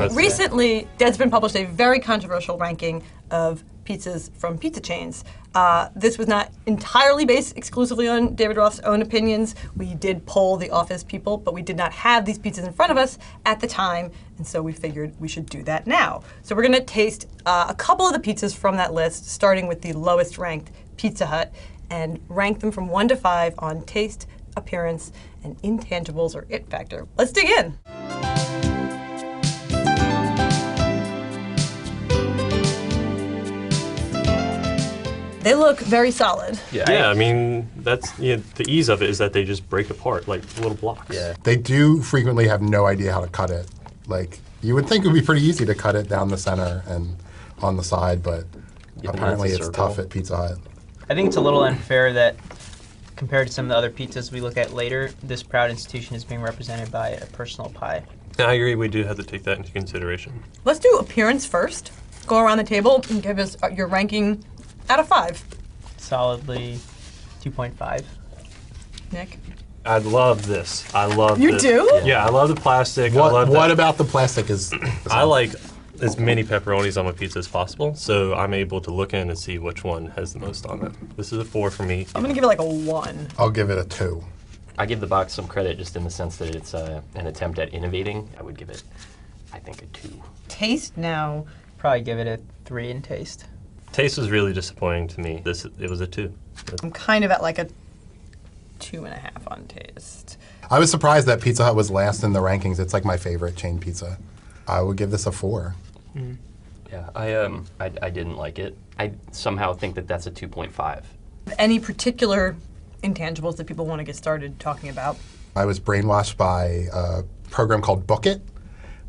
So recently, Deadspin published a very controversial ranking of pizzas from pizza chains. This was not entirely based exclusively on David Roth's own opinions. We did poll the office people, but we did not have these pizzas in front of us at the time, and so we figured we should do that now. So we're going to taste a couple of the pizzas from that list, starting with the lowest ranked Pizza Hut, and rank them from 1 to 5 on taste, appearance, and intangibles or it factor. Let's dig in. They look very solid. Yeah, I mean, that's the ease of it is that they just break apart like little blocks. Yeah. They do frequently have no idea how to cut it. Like, you would think it would be pretty easy to cut it down the center and on the side, but apparently it's tough at Pizza Hut. I think it's a little unfair that compared to some of the other pizzas we look at later, this proud institution is being represented by a personal pie. I agree, we do have to take that into consideration. Let's do appearance first. Go around the table and give us your ranking out of 5. Solidly 2.5. Nick? I love this. I love You this. do? Yeah, I love the plastic. What about the plastic is... I like as many pepperonis on my pizza as possible, so I'm able to look in and see which one has the most on it. This is a 4 for me. I'm gonna give it like a 1. I'll give it a 2. I give the box some credit just in the sense that it's an attempt at innovating. I would give it, I think, a 2. Taste now. Probably give it a 3 in taste. Taste was really disappointing to me. It was a 2. I'm kind of at like a 2.5 on taste. I was surprised that Pizza Hut was last in the rankings. It's like my favorite chain pizza. I would give this a 4. Yeah, I didn't like it. I somehow think that that's a 2.5. Any particular intangibles that people want to get started talking about? I was brainwashed by a program called Book It,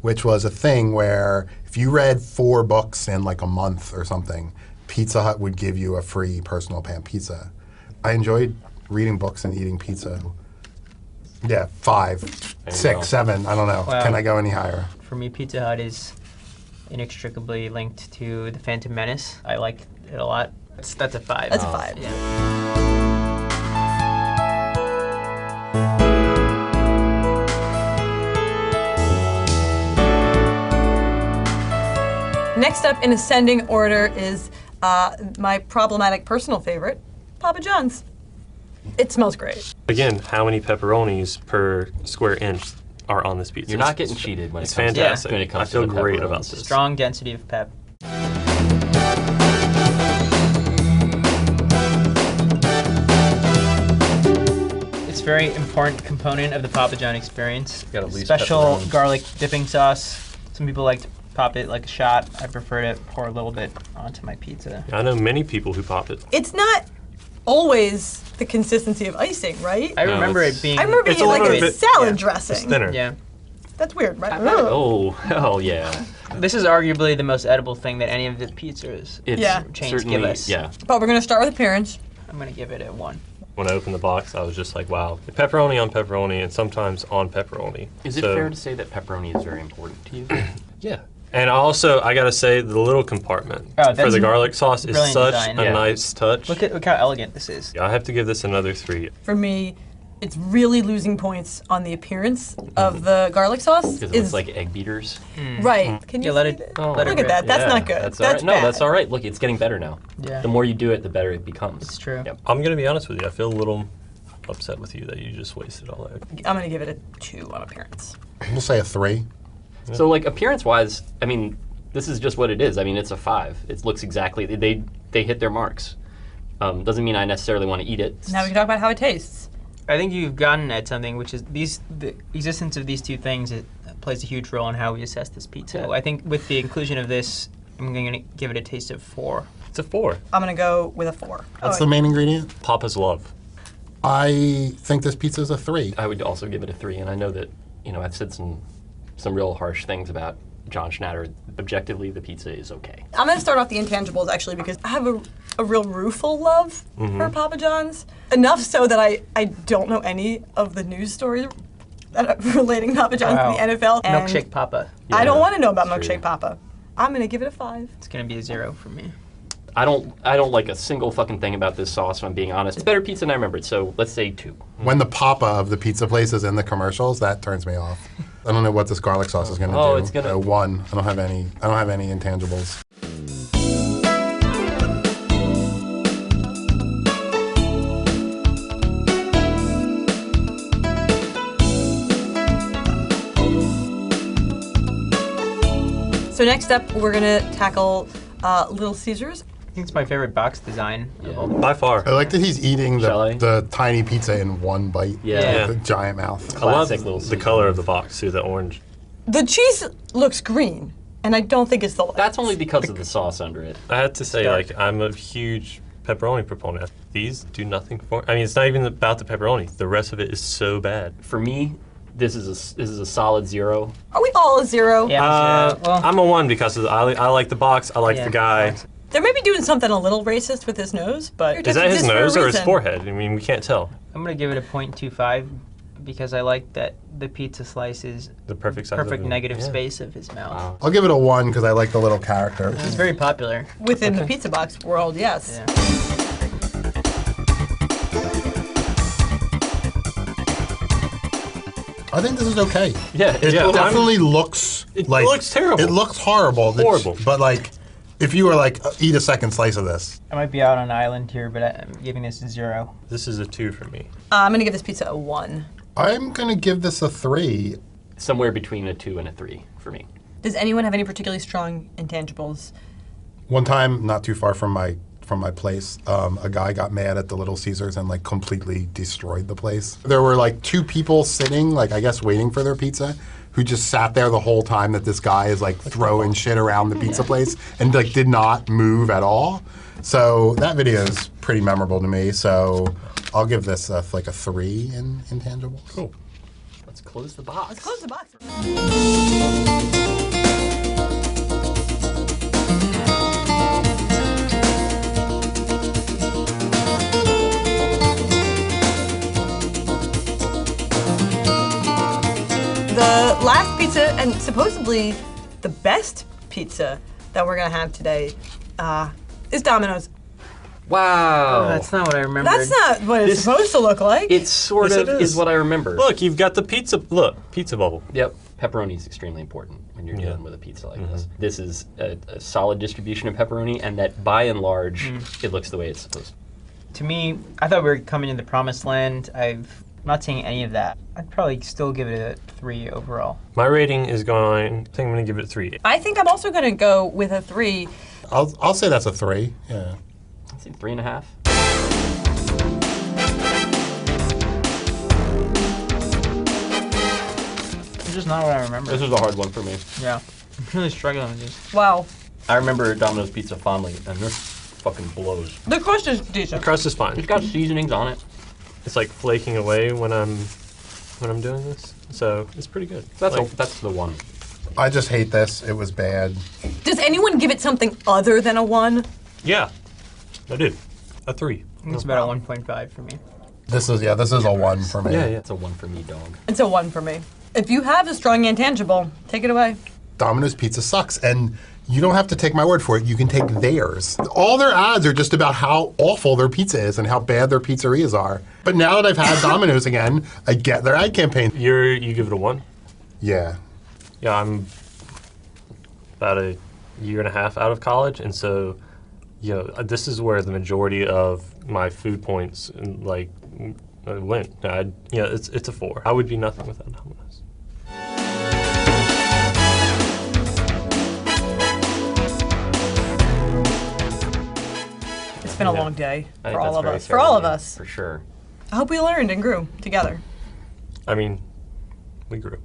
which was a thing where if you read 4 books in like a month or something, Pizza Hut would give you a free personal pan pizza. I enjoyed reading books and eating pizza. Yeah, 5, 6, 7, I don't know. Wow. Can I go any higher? For me, Pizza Hut is inextricably linked to the Phantom Menace. I like it a lot. That's a 5. That's a 5. Yeah. Next up in ascending order is my problematic personal favorite, Papa John's. It smells great. Again, how many pepperonis per square inch are on this pizza? You're not getting cheated when It's it comes fantastic. to, when it comes I feel to the great pepperonis. about this. Strong density of pep. It's a very important component of the Papa John experience. Got at least Special pepperoni. garlic dipping sauce. Some people like to pop it like a shot. I prefer to pour a little bit onto my pizza. I know many people who pop it. It's not always the consistency of icing, right? I No, remember it's- it being. I remember It's being a like little a bit- salad yeah. dressing. It's thinner. Yeah. That's weird, right? Oh yeah. This is arguably the most edible thing that any of the pizzas It's Yeah. chains certainly, give us. yeah. But we're gonna start with appearance. I'm gonna give it a 1. When I opened the box, I was just like, wow. Pepperoni on pepperoni and sometimes on pepperoni. Is it So, fair to say that pepperoni is very important to you? Yeah. And also, I gotta say, the little compartment Oh, for that's the garlic sauce is brilliant such design. a Yeah. nice touch. Look how elegant this is. I have to give this another 3. For me, it's really losing points on the appearance of the garlic sauce. Because it looks like egg beaters. Right. Can you Yeah, let see it- that? Oh, let it Look at rip. that. That's Yeah, not good. That's That's all right. No, bad. that's all right. Look, it's getting better now. Yeah. The more you do it, the better it becomes. It's true. Yep. I'm gonna be honest with you, I feel a little upset with you that you just wasted all that. I'm gonna give it a 2 on appearance. We'll say a 3. So like appearance-wise, I mean, this is just what it is. I mean, it's a 5. It looks exactly, they hit their marks. Doesn't mean I necessarily want to eat it. Now we can talk about how it tastes. I think you've gotten at something, which is the existence of these two things. It plays a huge role in how we assess this pizza. Yeah. I think with the inclusion of this, I'm going to give it a taste of 4. It's a 4. I'm gonna go with a 4. What's the main ingredient? Papa's love. I think this pizza is a 3. I would also give it a 3, and I know that, you know, I've said some real harsh things about John Schnatter. Objectively, the pizza is okay. I'm gonna start off the intangibles actually because I have a real rueful love for Papa John's. Enough so that I don't know any of the news stories that are relating Papa John's Wow. to the NFL. And Milkshake Papa. I don't want to know about that's true. Milkshake Papa. I'm gonna give it a 5. It's going to be a 0 for me. I don't like a single fucking thing about this sauce, if I'm being honest. It's better pizza than I remembered, so let's say 2. When the papa of the pizza place is in the commercials, that turns me off. I don't know what this garlic sauce is going to Oh, do. it's gonna- 1. I don't have any intangibles. So next up, we're gonna tackle Little Caesars. I think it's my favorite box design of all. By far. I like that he's eating Shall I? the tiny pizza in one bite. Yeah. With a giant mouth. I love Classic Little the Caesars. color of the box too, the orange. The cheese looks green, and I don't think it's the lights. That's only because of the sauce under it. I had to say, Dark. like, I'm a huge pepperoni proponent. These do nothing for. I mean, it's not even about the pepperoni. The rest of it is so bad. For me, this is a solid 0. Are we all a 0? Yeah, well, I'm a 1 because of I like the box. I like Yeah, the guy. box. They may be doing something a little racist with his nose, but Is that his just for a nose or his reason. forehead? I mean, we can't tell. I'm gonna give it a 0.25 because I like that the pizza slice is The perfect size. of perfect it. negative Yeah. space of his mouth. Wow. I'll give it a 1 because I like the little character. It's very popular. Within the pizza box world, yes. Yeah. I think this is okay. Yeah, It yeah. definitely looks It like looks terrible. It looks horrible. Horrible. But like, if you were like, eat a second slice of this, I might be out on an island here, but I'm giving this a 0. This is a 2 for me. I'm gonna give this pizza a 1. I'm gonna give this a 3. Somewhere between a 2 and a 3 for me. Does anyone have any particularly strong intangibles? One time, not too far from my place, a guy got mad at the Little Caesars and like completely destroyed the place. There were like 2 people sitting, like I guess waiting for their pizza, who just sat there the whole time that this guy is like throwing shit around the pizza place and like did not move at all. So that video is pretty memorable to me. So I'll give this like a 3 in intangibles. Cool. Let's close the box. Close the box. The last pizza, and supposedly the best pizza that we're gonna have today, is Domino's. Wow. Oh, that's not what I remembered. That's not what it's This- supposed to look like. It sort Yes, of it is is. what I remember. Look, you've got the pizza. Look, pizza bubble. Yep. Pepperoni is extremely important when you're Yeah. dealing with a pizza like this. This is a solid distribution of pepperoni, and that by and large, it looks the way it's supposed to. To me, I thought we were coming into the promised land. I'm not seeing any of that. I'd probably still give it a 3 overall. My rating is going. I think I'm gonna give it 3. I think I'm also gonna go with a 3. I'll say that's a 3. Yeah. I'd say 3.5. It's just not what I remember. This is a hard one for me. Yeah. I'm really struggling with this. Wow. I remember Domino's pizza fondly, and this fucking blows. The crust is decent. Crust is fine. It's got seasonings on it. It's like flaking away when I'm doing this, so it's pretty good. That's Like, that's the one. I just hate this. It was bad. Does anyone give it something other than a 1? yeah, I did. A 3. I think it's about a 1.5 for me. This is a 1 for me. Yeah, yeah. It's a 1 for me, dog. It's a 1 for me. If you have a strong intangible, take it away. Domino's pizza sucks, and you don't have to take my word for it. You can take theirs. All their ads are just about how awful their pizza is and how bad their pizzerias are. But now that I've had Domino's again, I get their ad campaign. You give it a 1. Yeah. Yeah, I'm about a year and a half out of college, and so this is where the majority of my food points like went. It's a 4. I would be nothing without Domino's. It's been a long day I think for all that's of very us. fair For all to of you. us. For sure. I hope we learned and grew together. I mean, we grew.